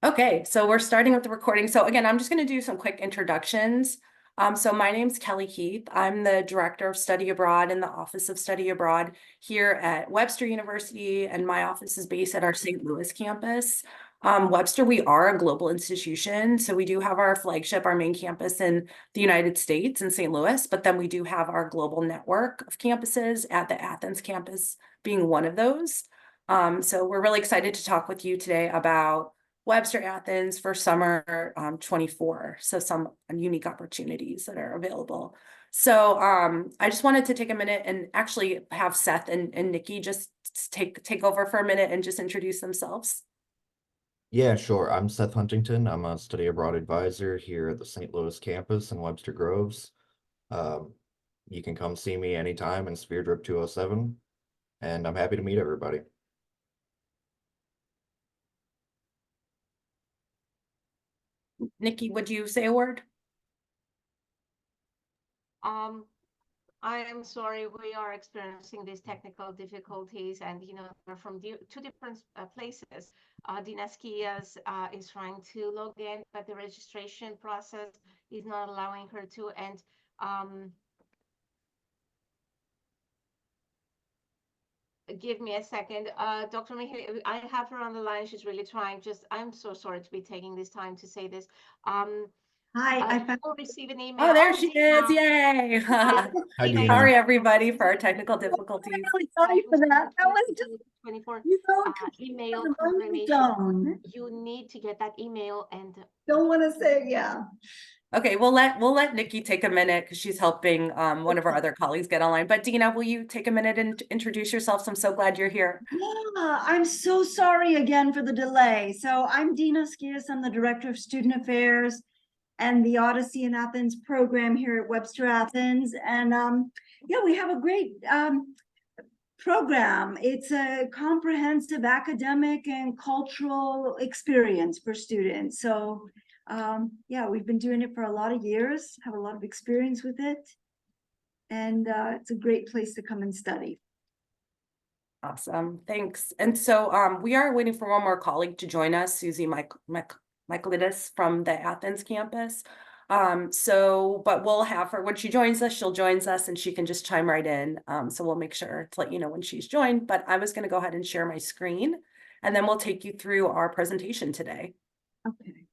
Okay, so we're starting with the recording. So again, I'm just going to do some quick introductions. So my name's Kelly Keith. I'm the Director of Study Abroad in the Office of Study Abroad here at Webster University, and my office is based at our St. Louis campus. Webster, we are a global institution, so we do have our flagship, our main campus in the United States in St. Louis, but then we do have our global network of campuses at the Athens campus being one of those. So we're really excited to talk with you today about Webster Athens for summer 24. So some unique opportunities that are available. So I just wanted to take a minute and actually have Seth and Nikki just take over for a minute and just introduce themselves. Yeah, sure. I'm Seth Huntington. I'm a study abroad advisor here at the St. Louis campus in Webster Groves. Um, you can come see me anytime in Spear Drip 207, and I'm happy to meet everybody. Nikki, would you say a word? Um, I am sorry, we are experiencing these technical difficulties, and they're from two different places. Dineskias is trying to log in, but the registration process is not allowing her to. And give me a second, Dr. Mihaly, I have her on the line. She's really trying. I'm so sorry to be taking this time to say this. Hi, I You found. will receive an email. Oh, there she is. Yay. Hi, Dina. Sorry, everybody, for our technical difficulties. Really sorry for that. That was just 24 email the confirmation. zone. You need to get that email and Don't want to say, yeah. Okay, we'll let Nikki take a minute because she's helping one of our other colleagues get online. But Dina, will you take a minute and introduce yourself? So I'm so glad you're here. Yeah, I'm so sorry again for the delay. So I'm Dina Skias. I'm the Director of Student Affairs and the Odyssey in Athens program here at Webster Athens. And yeah, we have a great program. It's a comprehensive academic and cultural experience for students. So yeah, we've been doing it for a lot of years, have a lot of experience with it. And it's a great place to come and study. Awesome, thanks. And so we are waiting for one more colleague to join us, Susie Michaelidis from the Athens campus. But we'll have her when she joins us, she'll join us and she can just chime right in. So we'll make sure to let you know when she's joined. But I was going to go ahead and share my screen and then we'll take you through our presentation today. Okay.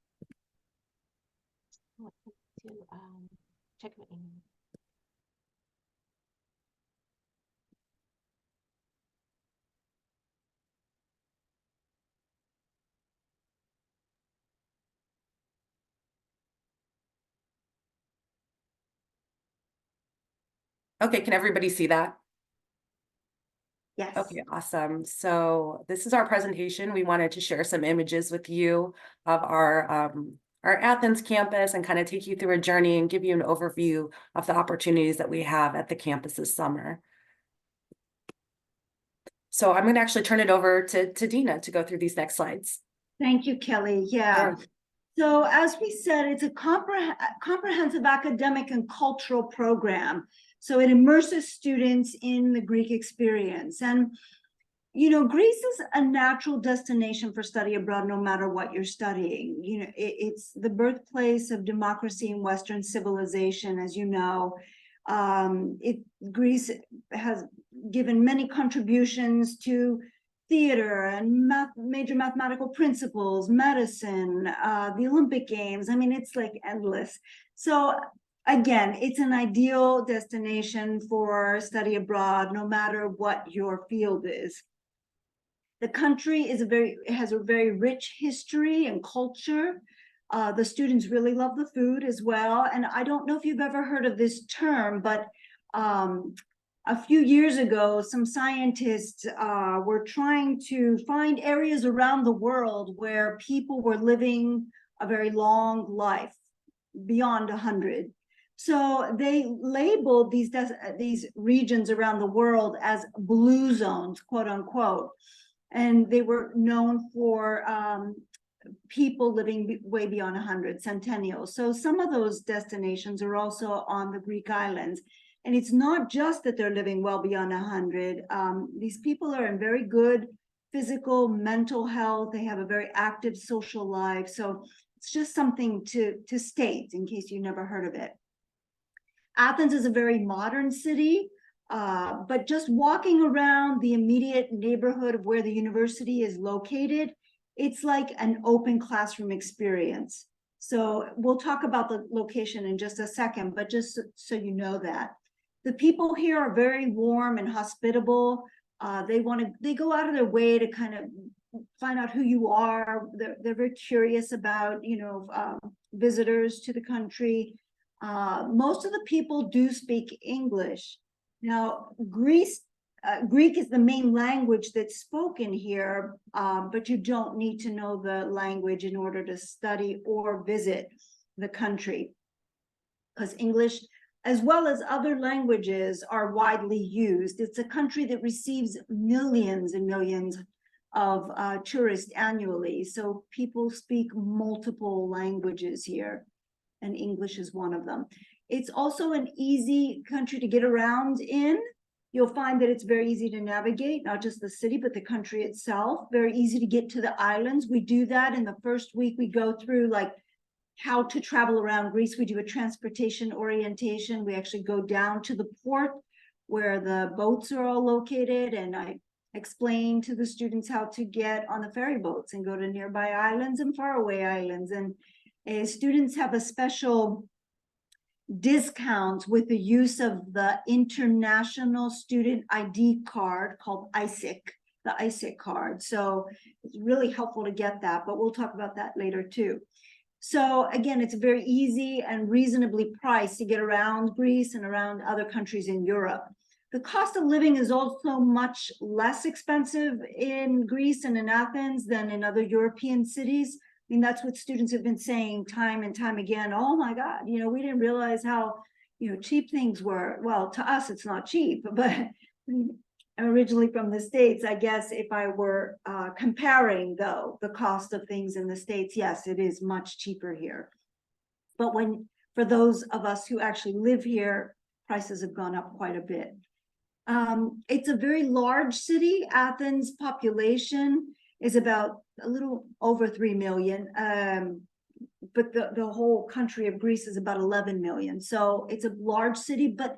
to check my email. Okay, can everybody see that? Yes. Okay, awesome. So this is our presentation. We wanted to share some images with you of our Athens campus and kind of take you through a journey and give you an overview of the opportunities that we have at the campus this summer. So I'm going to actually turn it over to Dina to go through these next slides. Thank you, Kelly. Yeah. Sure. So as we said, it's a comprehensive academic and cultural program. So it immerses students in the Greek experience. And, Greece is a natural destination for study abroad, no matter what you're studying. It's the birthplace of democracy and Western civilization, as you know. Greece has given many contributions to theater and major mathematical principles, medicine, the Olympic Games. I mean, it's like endless. So again, it's an ideal destination for study abroad, no matter what your field is. The country has a very rich history and culture. The students really love the food as well. And I don't know if you've ever heard of this term, but a few years ago, some scientists were trying to find areas around the world where people were living a very long life, beyond 100. So they labeled these regions around the world as blue zones, quote unquote. And they were known for people living way beyond 100, centennials. So some of those destinations are also on the Greek islands. And it's not just that they're living well beyond 100. These people are in very good physical, mental health. They have a very active social life. So it's just something to state in case you never heard of it. Athens is a very modern city, but just walking around the immediate neighborhood of where the university is located, it's like an open classroom experience. So we'll talk about the location in just a second, but just so you know that. The people here are very warm and hospitable. They go out of their way to kind of find out who you are. They're very curious about, visitors to the country. Most of the people do speak English. Now, Greek is the main language that's spoken here, but you don't need to know the language in order to study or visit the country, because English, as well as other languages, are widely used. It's a country that receives millions and millions of tourists annually. So people speak multiple languages here, and English is one of them. It's also an easy country to get around in. You'll find that it's very easy to navigate, not just the city, but the country itself. Very easy to get to the islands. We do that in the first week. We go through like how to travel around Greece. We do a transportation orientation. We actually go down to the port where the boats are all located, and I explain to the students how to get on the ferry boats and go to nearby islands and faraway islands. And students have a special discount with the use of the International Student ID card called ISIC, the ISIC card. So it's really helpful to get that, but we'll talk about that later too. So again, it's very easy and reasonably priced to get around Greece and around other countries in Europe. The cost of living is also much less expensive in Greece and in Athens than in other European cities. I mean, that's what students have been saying time and time again. Oh my God, we didn't realize how, cheap things were. Well, to us, it's not cheap, but I'm originally from the States. I guess if I were comparing, though, the cost of things in the States, yes, it is much cheaper here. But for those of us who actually live here, prices have gone up quite a bit. It's a very large city. Athens' population is about a little over 3 million, but the whole country of Greece is about 11 million. So it's a large city, but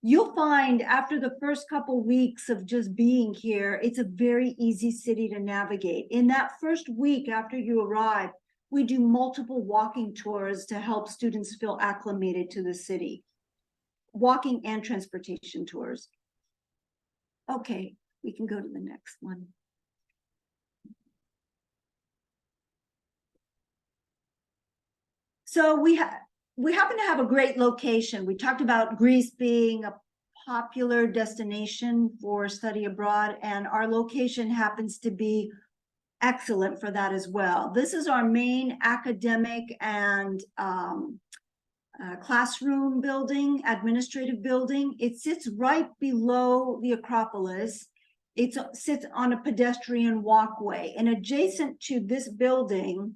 you'll find after the first couple weeks of just being here, it's a very easy city to navigate. In that first week after you arrive, we do multiple walking tours to help students feel acclimated to the city. Walking and transportation tours. Okay, we can go to the next one. So we happen to have a great location. We talked about Greece being a popular destination for study abroad, and our location happens to be excellent for that as well. This is our main academic and classroom building, administrative building. It sits right below the Acropolis. It sits on a pedestrian walkway, and adjacent to this building,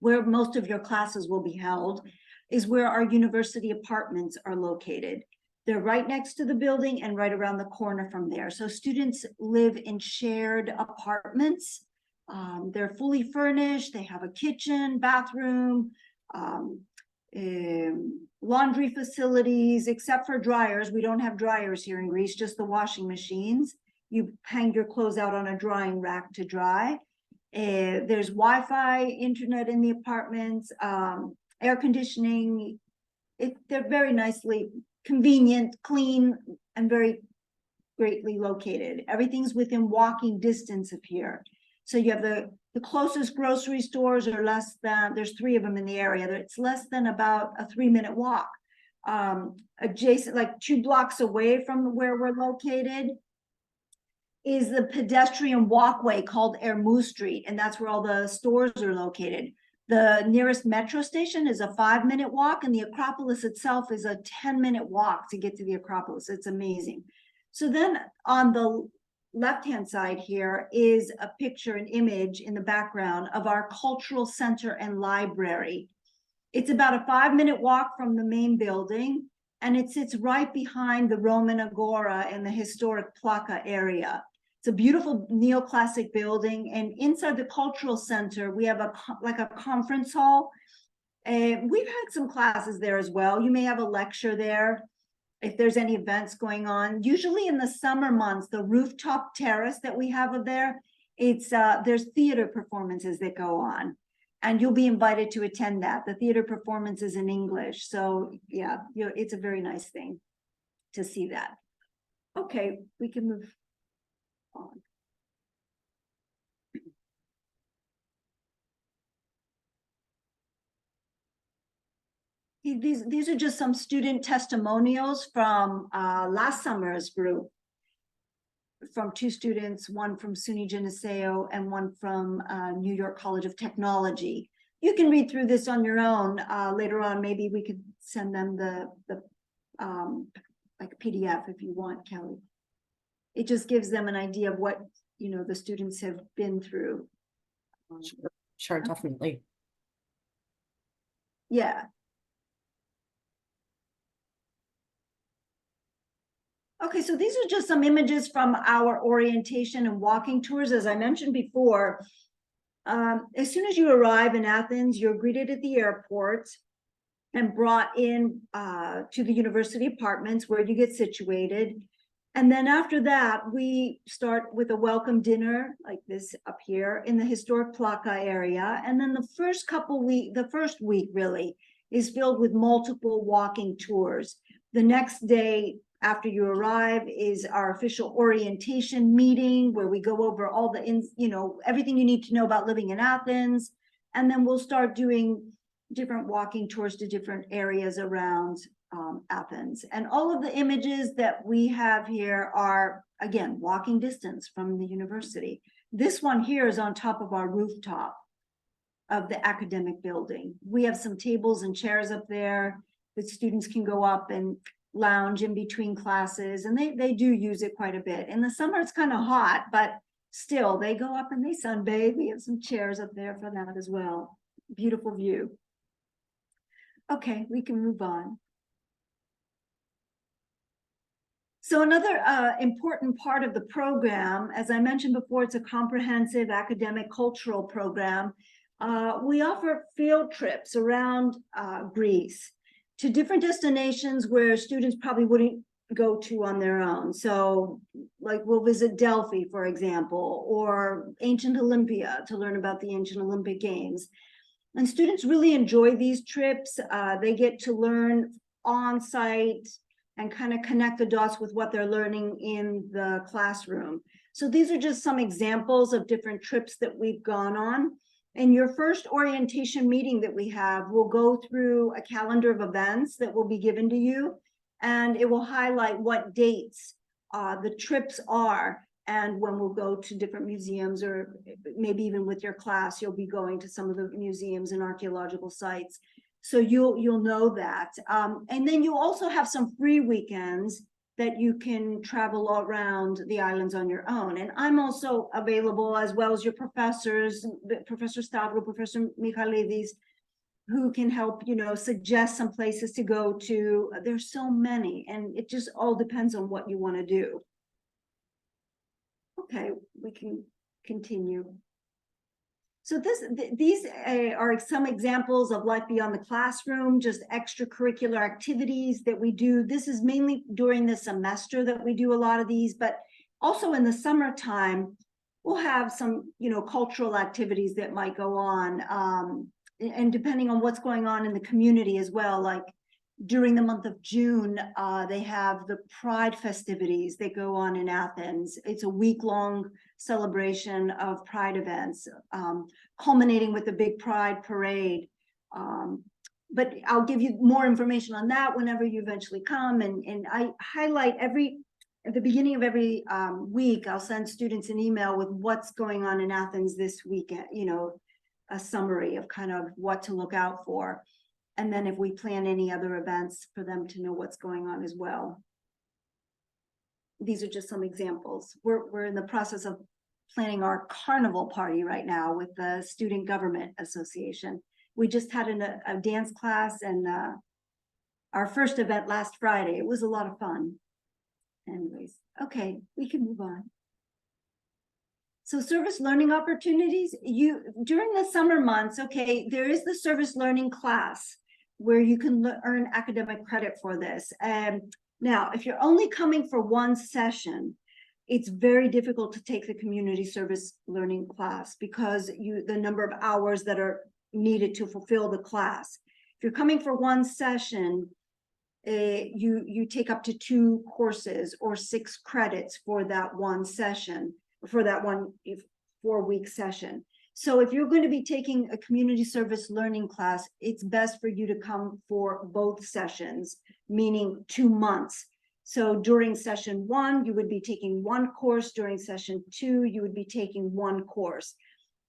where most of your classes will be held, is where our university apartments are located. They're right next to the building and right around the corner from there. So students live in shared apartments. They're fully furnished. They have a kitchen, bathroom, laundry facilities, except for dryers. We don't have dryers here in Greece, just the washing machines. You hang your clothes out on a drying rack to dry. There's Wi-Fi, internet in the apartments, air conditioning. They're very nicely convenient, clean, and very greatly located. Everything's within walking distance of here. So you have the closest grocery stores are less than, there's 3 of them in the area. It's less than about a 3-minute walk. Adjacent, like 2 blocks away from where we're located, is the pedestrian walkway called Ermou Street, and that's where all the stores are located. The nearest metro station is a 5-minute walk, and the Acropolis itself is a 10-minute walk to get to the Acropolis. It's amazing. So then on the left-hand side here is a picture, an image in the background of our cultural center and library. It's about a 5-minute walk from the main building, and it sits right behind the Roman Agora in the historic Plaka area. It's a beautiful neoclassic building, and inside the cultural center, we have like a conference hall. And we've had some classes there as well. You may have a lecture there if there's any events going on. Usually in the summer months, the rooftop terrace that we have of there, there's theater performances that go on, and you'll be invited to attend that. The theater performance is in English, so yeah, it's a very nice thing to see that. Okay, we can move on. These are just some student testimonials from last summer's group, from two students, one from SUNY Geneseo and one from New York College of Technology. You can read through this on your own. Later on, maybe we could send them the like PDF if you want, Kelly. It just gives them an idea of what, you know, the students have been through. Sure, definitely. Yeah. Okay, so these are just some images from our orientation and walking tours. As I mentioned before, as soon as you arrive in Athens, you're greeted at the airport and brought in to the university apartments where you get situated. And then after that, we start with a welcome dinner like this up here in the historic Plaka area. And then the first week really is filled with multiple walking tours. The next day after you arrive is our official orientation meeting, where we go over all the, everything you need to know about living in Athens. And then we'll start doing different walking tours to different areas around Athens. And all of the images that we have here are, again, walking distance from the university. This one here is on top of our rooftop of the academic building. We have some tables and chairs up there that students can go up and lounge in between classes, and they do use it quite a bit. In the summer, it's kind of hot, but still, they go up and they sunbathe. We have some chairs up there for that as well. Beautiful view. Okay, we can move on. So another important part of the program, as I mentioned before, it's a comprehensive academic cultural program. We offer field trips around Greece to different destinations where students probably wouldn't go to on their own. So like we'll visit Delphi, for example, or ancient Olympia to learn about the ancient Olympic Games. And students really enjoy these trips. They get to learn on site and kind of connect the dots with what they're learning in the classroom. So these are just some examples of different trips that we've gone on. In your first orientation meeting that we have, we'll go through a calendar of events that will be given to you, and it will highlight what dates the trips are, and when we'll go to different museums, or maybe even with your class, you'll be going to some of the museums and archaeological sites. So you'll know that. And then you also have some free weekends that you can travel all around the islands on your own. And I'm also available, as well as your professors, Professor Stavro, Professor Michalidis, who can help, suggest some places to go to. There's so many, and it just all depends on what you want to do. Okay, we can continue. So these are some examples of life beyond the classroom, just extracurricular activities that we do. This is mainly during the semester that we do a lot of these, but also in the summertime, we'll have some, cultural activities that might go on. And depending on what's going on in the community as well, like during the month of June, they have the Pride festivities that go on in Athens. It's a week-long celebration of Pride events, culminating with the big Pride parade. But I'll give you more information on that whenever you eventually come. And I highlight at the beginning of every week, I'll send students an email with what's going on in Athens this weekend, a summary of kind of what to look out for. And then if we plan any other events, for them to know what's going on as well. These are just some examples. We're in the process of planning our carnival party right now with the Student Government Association. We just had a dance class and our first event last Friday. It was a lot of fun. Anyways, okay, we can move on. So service learning opportunities, during the summer months, okay, there is the service learning class where you can earn academic credit for this. Now, if you're only coming for one session, it's very difficult to take the community service learning class because the number of hours that are needed to fulfill the class. If you're coming for one session, you take up to 2 courses or 6 credits for that one session, for that one 4-week session. So if you're going to be taking a community service learning class, it's best for you to come for both sessions, meaning 2 months. So during session 1, you would be taking 1 course. During session 2, you would be taking 1 course.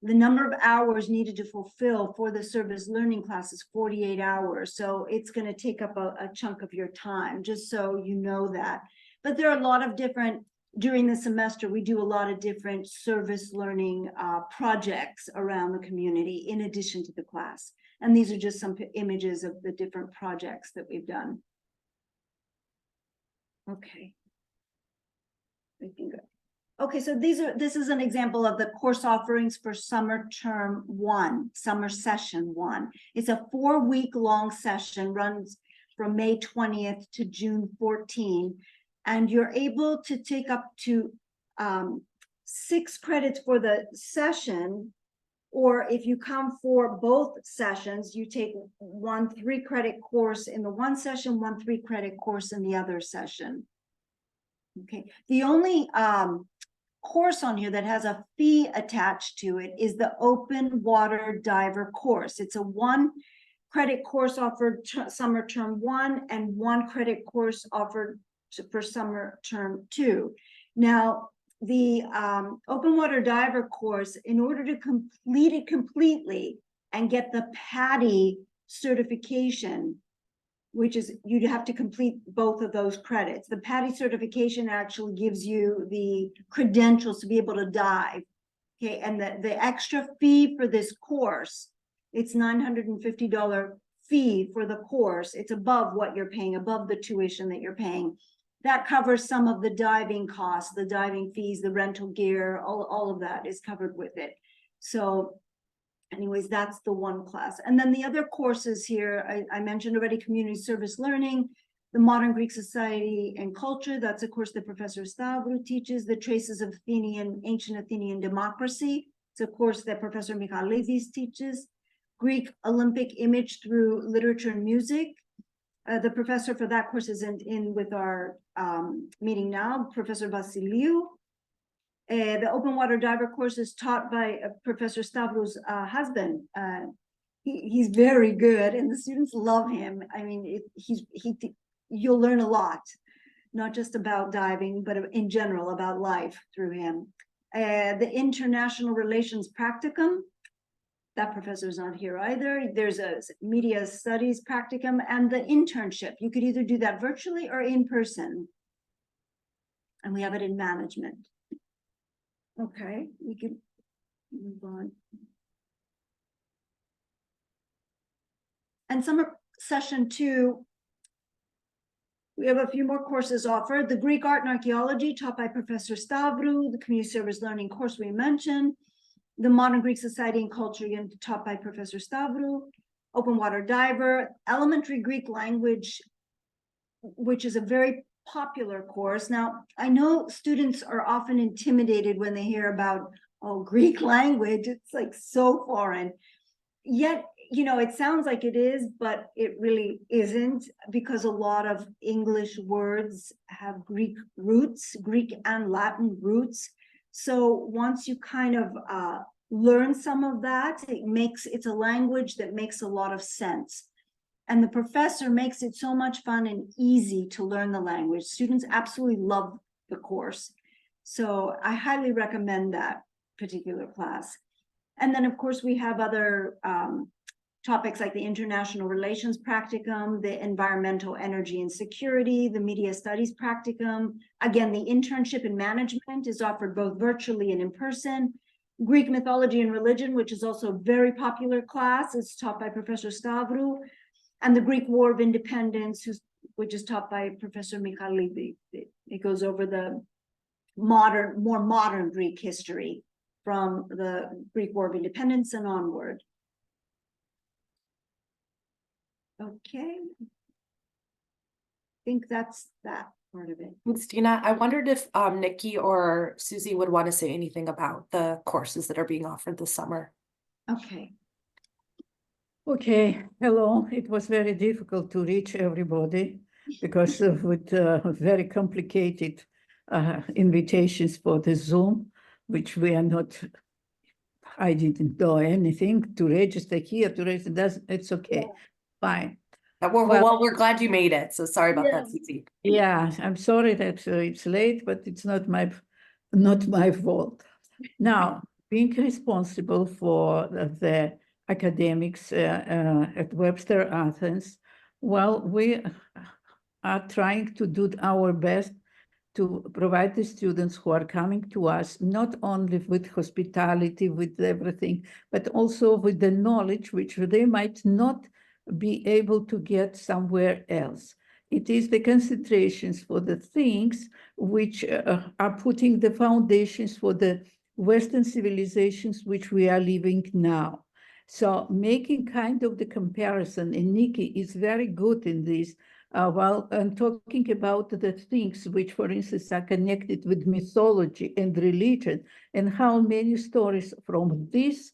The number of hours needed to fulfill for the service learning class is 48 hours. So it's going to take up a chunk of your time, just so you know that. But there are a lot of different, during the semester, we do a lot of different service learning projects around the community in addition to the class. And these are just some images of the different projects that we've done. Okay. Looking good. Okay, so this is an example of the course offerings for summer term 1, summer session 1. It's a 4-week-long session, runs from May 20th to June 14, and you're able to take up to 6 credits for the session, or if you come for both sessions, you take 1 3-credit course in the one session, 1 3-credit course in the other session. Okay, the only course on here that has a fee attached to it is the open water diver course. It's a 1-credit course offered summer term 1 and 1 credit course offered for summer term 2. Now, the open water diver course, in order to complete it completely and get the PADI certification, which is you'd have to complete both of those credits. The PADI certification actually gives you the credentials to be able to dive. Okay, and the extra fee for this course, it's $950 fee for the course. It's above what you're paying, above the tuition that you're paying. That covers some of the diving costs, the diving fees, the rental gear, all of that is covered with it. So anyways, that's the one class. And then the other courses here, I mentioned already, community service learning, the modern Greek society and culture. That's a course that Professor Stavru teaches. The traces of ancient Athenian democracy. It's a course that Professor Michailidis teaches. Greek Olympic image through literature and music. The professor for that course is in with our meeting now, Professor Vasiliou. The open water diver course is taught by Professor Stavrou's husband. He's very good, and the students love him. I mean, you'll learn a lot, not just about diving, but in general about life through him. The international relations practicum, that professor's not here either. There's a media studies practicum and the internship. You could either do that virtually or in person. And we have it in management. Okay, we can move on. And summer session 2, we have a few more courses offered. The Greek art and archaeology taught by Professor Stavru, the community service learning course we mentioned, the modern Greek society and culture again taught by Professor Stavru, open water diver, elementary Greek language, which is a very popular course. Now, I know students are often intimidated when they hear about, oh, Greek language, it's like so foreign. Yet, you know, it sounds like it is, but it really isn't, because a lot of English words have Greek roots, Greek and Latin roots. So once you kind of learn some of that, it's a language that makes a lot of sense. And the professor makes it so much fun and easy to learn the language. Students absolutely love the course. So I highly recommend that particular class. And then, of course, we have other topics like the international relations practicum, the environmental energy and security, the media studies practicum. Again, the internship in management is offered both virtually and in person. Greek mythology and religion, which is also a very popular class, is taught by Professor Stavru. And the Greek War of Independence, which is taught by Professor Michailidis. It goes over the more modern Greek history from the Greek War of Independence and onward. Okay. I think that's that part of it. Thanks, Dina. I wondered if Nikki or Susie would want to say anything about the courses that are being offered this summer. Okay. Okay, hello. It was very difficult to reach everybody because of with very complicated invitations for the Zoom, which we are not, I didn't do anything to register here, to register, it's okay, fine. Well, we're glad you made it. So sorry about that, Yeah. Susie. Yeah, I'm sorry that it's late, but it's not my fault. Now, being responsible for the academics at Webster Athens, well, we are trying to do our best to provide the students who are coming to us, not only with hospitality, with everything, but also with the knowledge which they might not be able to get somewhere else. It is the concentrations for the things which are putting the foundations for the Western civilizations which we are living now. So making kind of the comparison, and Nikki is very good in this, while I'm talking about the things which, for instance, are connected with mythology and religion, and how many stories from this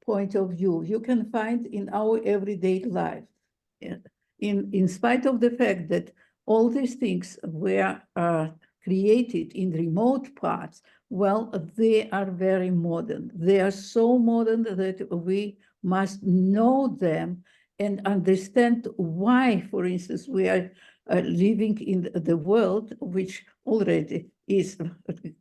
point of view you can find in our everyday life. In spite of the fact that all these things were created in remote parts, well, they are very modern. They are so modern that we must know them and understand why, for instance, we are living in the world, which already is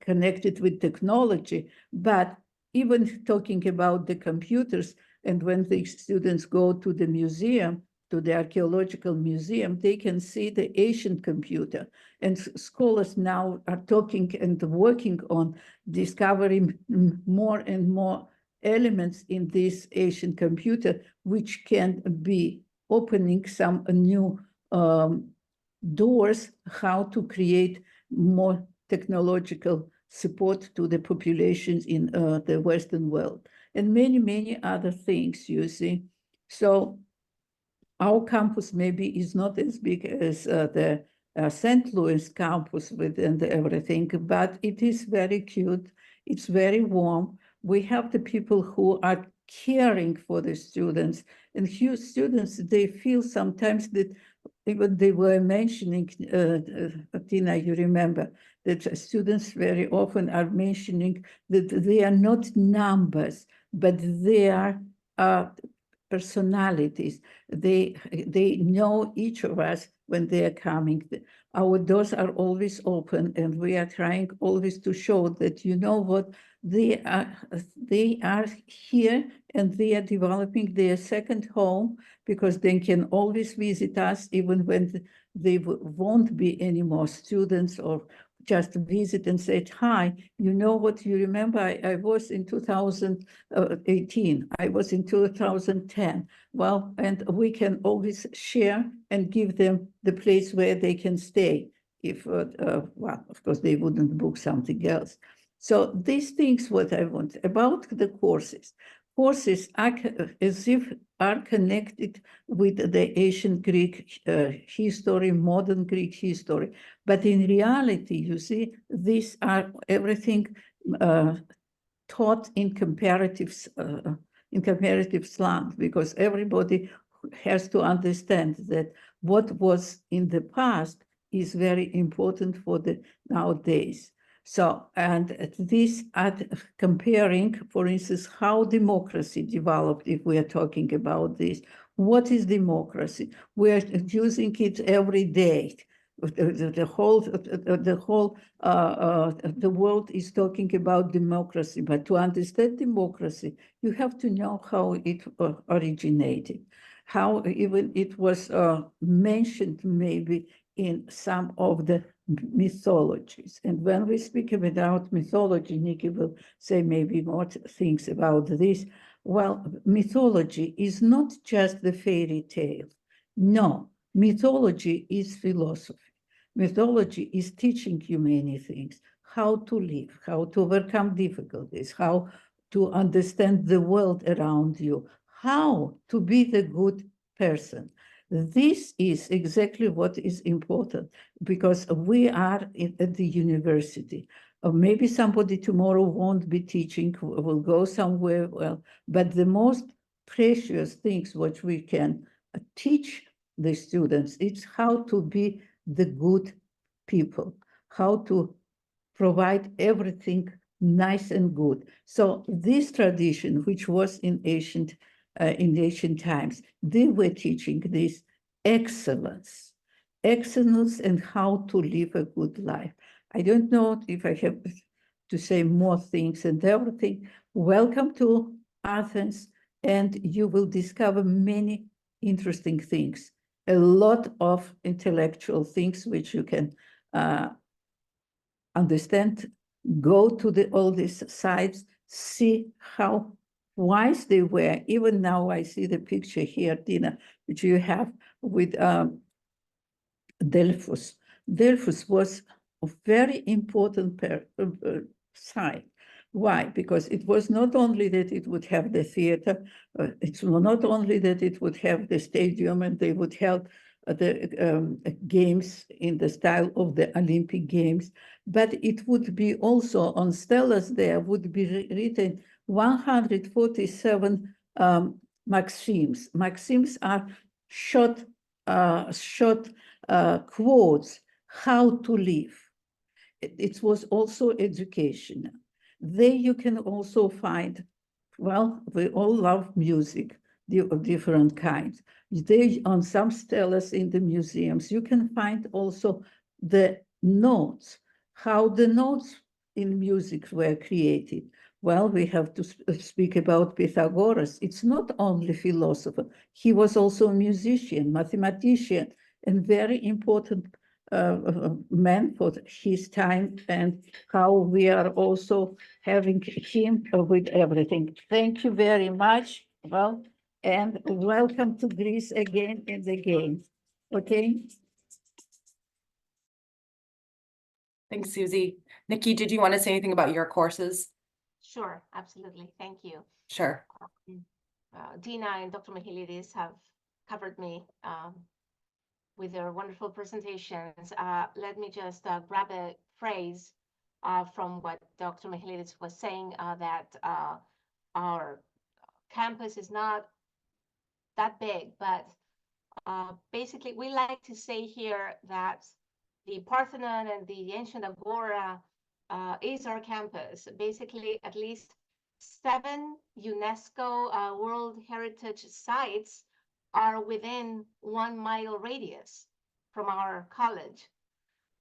connected with technology. But even talking about the computers, and when the students go to the museum, to the archaeological museum, they can see the ancient computer. And scholars now are talking and working on discovering more and more elements in this ancient computer, which can be opening some new doors, how to create more technological support to the populations in the Western world, and many, many other things, you see. So our campus maybe is not as big as the St. Louis campus and everything, but it is very cute. It's very warm. We have the people who are caring for the students, and few students, they feel sometimes that even they were mentioning, Tina, you remember, that students very often are mentioning that they are not numbers, but they are personalities. They know each of us when they are coming. Our doors are always open, and we are trying always to show that, you know what, they are here and they are developing their second home, because they can always visit us even when they won't be any more students, or just visit and say, hi, you know what, you remember I was in 2018, I was in 2010. Well, and we can always share and give them the place where they can stay if, well, of course, they wouldn't book something else. So these things, what I want about the courses. Courses are as if are connected with the ancient Greek history, modern Greek history. But in reality, you see, these are everything taught in comparative slant, because everybody has to understand that what was in the past is very important for the nowadays. So, and this at comparing, for instance, how democracy developed, if we are talking about this. What is democracy? We are using it every day. The world is talking about democracy, but to understand democracy, you have to know how it originated, how even it was mentioned maybe in some of the mythologies. And when we speak about mythology, Nikki will say maybe more things about this. Well, mythology is not just the fairy tale. No, mythology is philosophy. Mythology is teaching you many things, how to live, how to overcome difficulties, how to understand the world around you, how to be the good person. This is exactly what is important, because we are at the university. Maybe somebody tomorrow won't be teaching, will go somewhere, well, but the most precious things which we can teach the students, it's how to be the good people, how to provide everything nice and good. So this tradition, which was in ancient times, they were teaching this excellence, excellence and how to live a good life. I don't know if I have to say more things and everything. Welcome to Athens, and you will discover many interesting things, a lot of intellectual things which you can understand, go to all these sites, see how wise they were. Even now I see the picture here, Dina, which you have with Delphus. Delphus was a very important site. Why? Because it was not only that it would have the theater, it's not only that it would have the stadium and they would have the games in the style of the Olympic Games, but it would be also on stelas there would be written 147 maxims. Maxims are short quotes, how to live. It was also educational. There you can also find, well, we all love music of different kinds. There, on some stelas in the museums, you can find also the notes, how the notes in music were created. Well, we have to speak about Pythagoras. It's not only philosopher, he was also a musician, mathematician, and very important man for his time, and how we are also having him with everything. Thank you very much. Well, and welcome to Greece again and again. Okay. Thanks, Susie. Nikki, did you want to say anything about your courses? Sure, absolutely. Thank you. Sure. Dina and Dr. Michailidis have covered me with their wonderful presentations. Let me just grab a phrase from what Dr. Michailidis was saying, that our campus is not that big, but basically we like to say here that the Parthenon and the ancient Agora is our campus. Basically, at least 7 UNESCO World Heritage sites are within 1 mile radius from our college.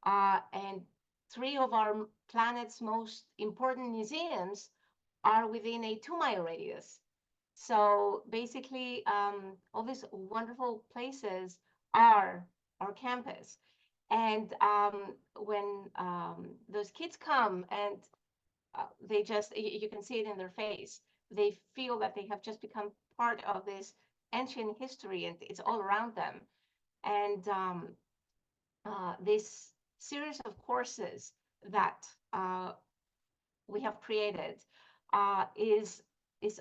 And 3 of our planet's most important museums are within a 2-mile radius. So basically, all these wonderful places are our campus. And when those kids come and they just, you can see it in their face, they feel that they have just become part of this ancient history and it's all around them. And this series of courses that we have created is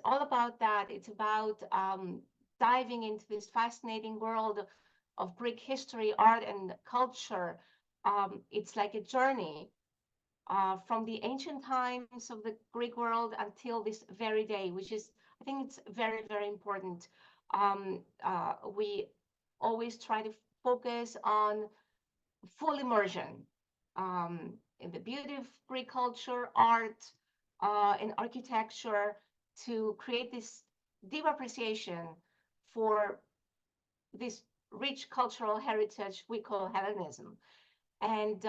all about that. It's about diving into this fascinating world of Greek history, art, and culture. It's like a journey from the ancient times of the Greek world until this very day, which is, I think it's very, very important. We always try to focus on full immersion in the beauty of Greek culture, art, and architecture, to create this deep appreciation for this rich cultural heritage we call Hellenism. And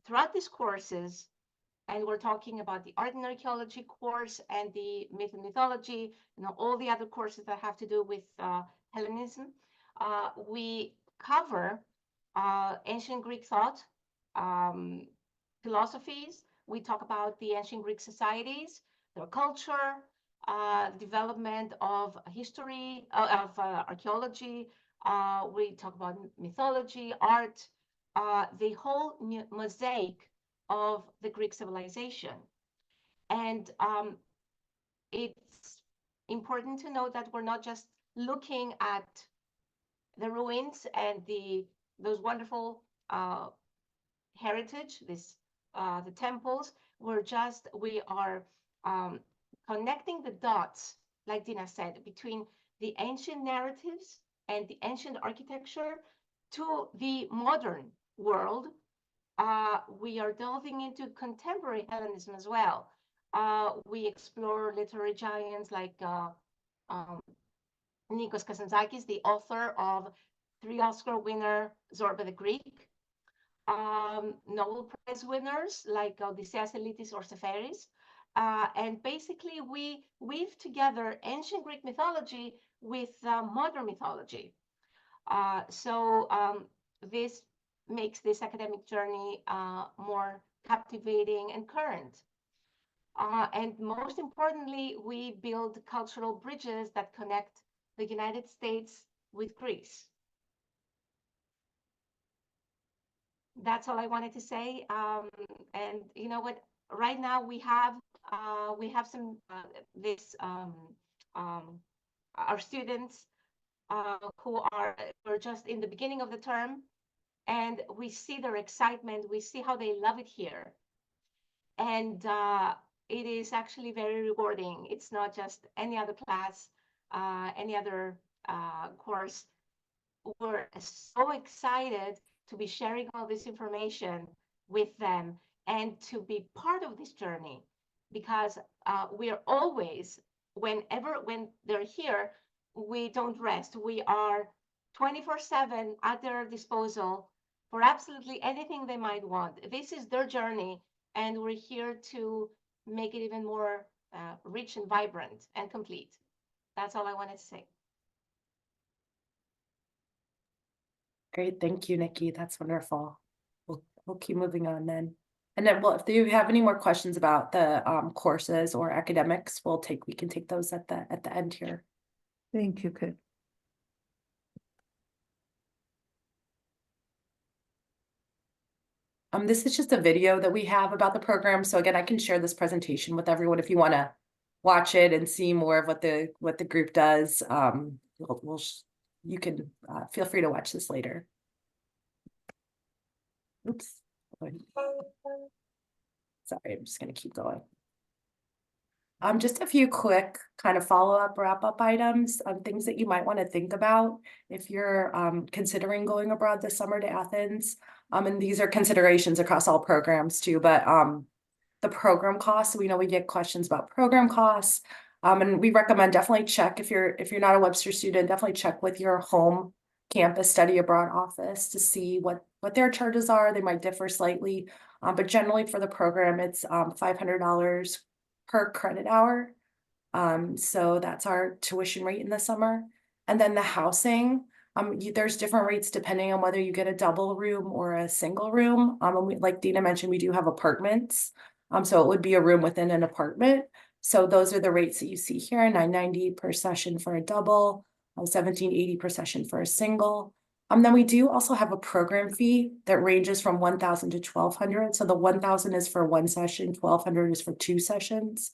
throughout these courses, and we're talking about the art and archaeology course and the myth and mythology, all the other courses that have to do with Hellenism, we cover ancient Greek thought, philosophies. We talk about the ancient Greek societies, their culture, development of history, of archaeology. We talk about mythology, art, the whole mosaic of the Greek civilization. And it's important to note that we're not just looking at the ruins and those wonderful heritage, the temples. We are connecting the dots, like Dina said, between the ancient narratives and the ancient architecture to the modern world. We are delving into contemporary Hellenism as well. We explore literary giants like Nikos Kazantzakis, the author of 3 Oscar winner Zorba the Greek, Nobel Prize winners like Odysseus Elitis or Seferis. And basically, we weave together ancient Greek mythology with modern mythology. So this makes this academic journey more captivating and current. And most importantly, we build cultural bridges that connect the United States with Greece. That's all I wanted to say. And you know what? Right now we have some our students we're just in the beginning of the term, and we see their excitement. We see how they love it here, and it is actually very rewarding. It's not just any other class, any other course. We're so excited to be sharing all this information with them and to be part of this journey, because we're always, when they're here, we don't rest. We are 24/7 at their disposal for absolutely anything they might want. This is their journey, and we're here to make it even more rich and vibrant and complete. That's all I wanted to say. Great, thank you, Nikki. That's wonderful. We'll keep moving on then. And then, well, if you have any more questions about the courses or academics, we can take those at the end here. Thank you, Kate. This is just a video that we have about the program. So again, I can share this presentation with everyone if you want to watch it and see more of what the group does. You can feel free to watch this later. Oops. Sorry, I'm just going to keep going. Just a few quick kind of follow-up, wrap-up items, things that you might want to think about if you're considering going abroad this summer to Athens. And these are considerations across all programs too, but the program costs, we know we get questions about program costs. And we recommend definitely check if you're not a Webster student, definitely check with your home campus study abroad office to see what their charges are. They might differ slightly, but generally for the program, it's $500 per credit hour. So that's our tuition rate in the summer. And then the housing, there's different rates depending on whether you get a double room or a single room. And like Dina mentioned, we do have apartments. So it would be a room within an apartment. So those are the rates that you see here, $990 per session for a double, $1780 per session for a single. Then we do also have a program fee that ranges from $1,000 to $1,200. So the $1,000 is for one session, $1,200 is for 2 sessions.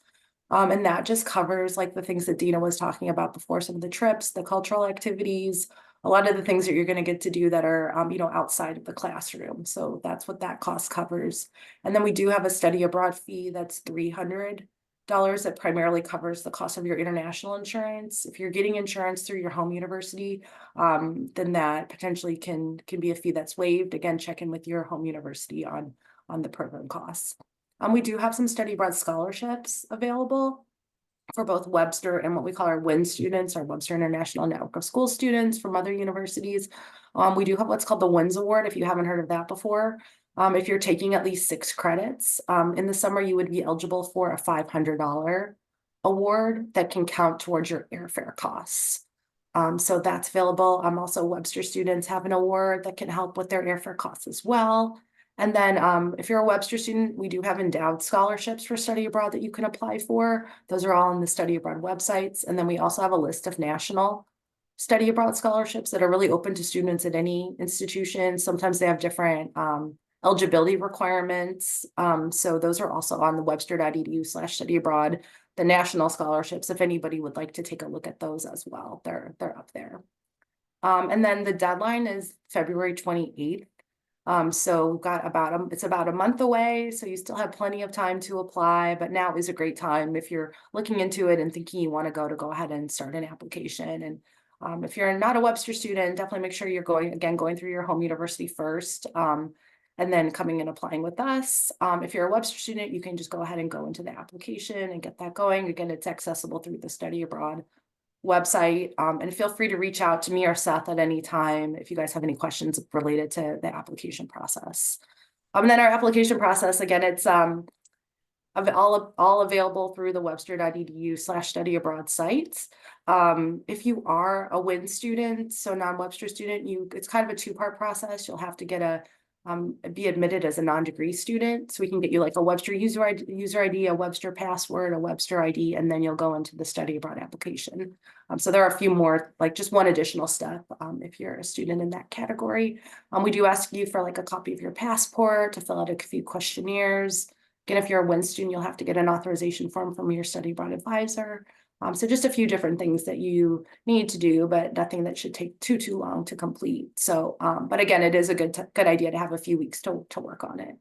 And that just covers like the things that Dina was talking about before, some of the trips, the cultural activities, a lot of the things that you're going to get to do that are, outside of the classroom. So that's what that cost covers. And then we do have a study abroad fee that's $300 that primarily covers the cost of your international insurance. If you're getting insurance through your home university, then that potentially can be a fee that's waived. Again, check in with your home university on the program costs. We do have some study abroad scholarships available for both Webster and what we call our WIN students, our Webster International Network of School students from other universities. We do have what's called the WINS Award, if you haven't heard of that before. If you're taking at least 6 credits in the summer, you would be eligible for a $500 award that can count towards your airfare costs. So that's available. Also Webster students have an award that can help with their airfare costs as well. And then if you're a Webster student, we do have endowed scholarships for study abroad that you can apply for. Those are all on the study abroad websites. And then we also have a list of national study abroad scholarships that are really open to students at any institution. Sometimes they have different eligibility requirements. So those are also on the webster.edu/study abroad. The national scholarships, if anybody would like to take a look at those as well, they're up there. And then the deadline is February 28th. So we've got it's about a month away, so you still have plenty of time to apply, but now is a great time if you're looking into it and thinking you want to go ahead and start an application. And if you're not a Webster student, definitely make sure you're going through your home university first, and then coming and applying with us. If you're a Webster student, you can just go ahead and go into the application and get that going. Again, it's accessible through the Study Abroad website, and feel free to reach out to me or Seth at any time if you guys have any questions related to the application process. And then our application process, again, it's all available through the webster.edu/study abroad sites. If you are a WIN student, so non-Webster student, it's kind of a two-part process. You'll have to get be admitted as a non-degree student. So we can get you like a Webster user ID, a Webster password, a Webster ID, and then you'll go into the study abroad application. So there are a few more, like just one additional step if you're a student in that category. We do ask you for like a copy of your passport, to fill out a few questionnaires. Again, if you're a WIN student, you'll have to get an authorization form from your study abroad advisor. So just a few different things that you need to do, but nothing that should take too long to complete. So, but again, it is a good idea to have a few weeks to work on it.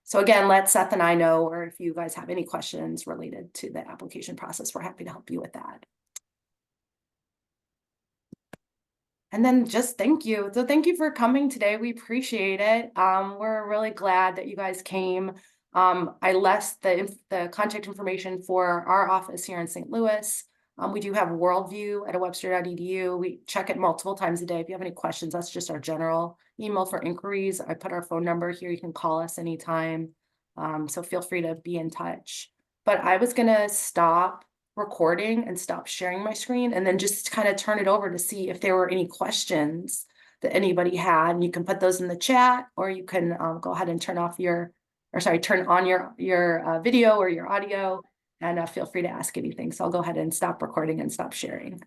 So again, let Seth and I know, or if you guys have any questions related to the application process, we're happy to help you with that. And then just thank you. So thank you for coming today. We appreciate it. We're really glad that you guys came. I left the contact information for our office here in St. Louis. We do have Worldview at webster.edu. We check it multiple times a day. If you have any questions, that's just our general email for inquiries. I put our phone number here. You can call us anytime. So feel free to be in touch. But I was gonna stop recording and stop sharing my screen and then just kind of turn it over to see if there were any questions that anybody had. And you can put those in the chat, or you can go ahead and turn on your video or your audio, and feel free to ask anything. So I'll go ahead and stop recording and stop sharing.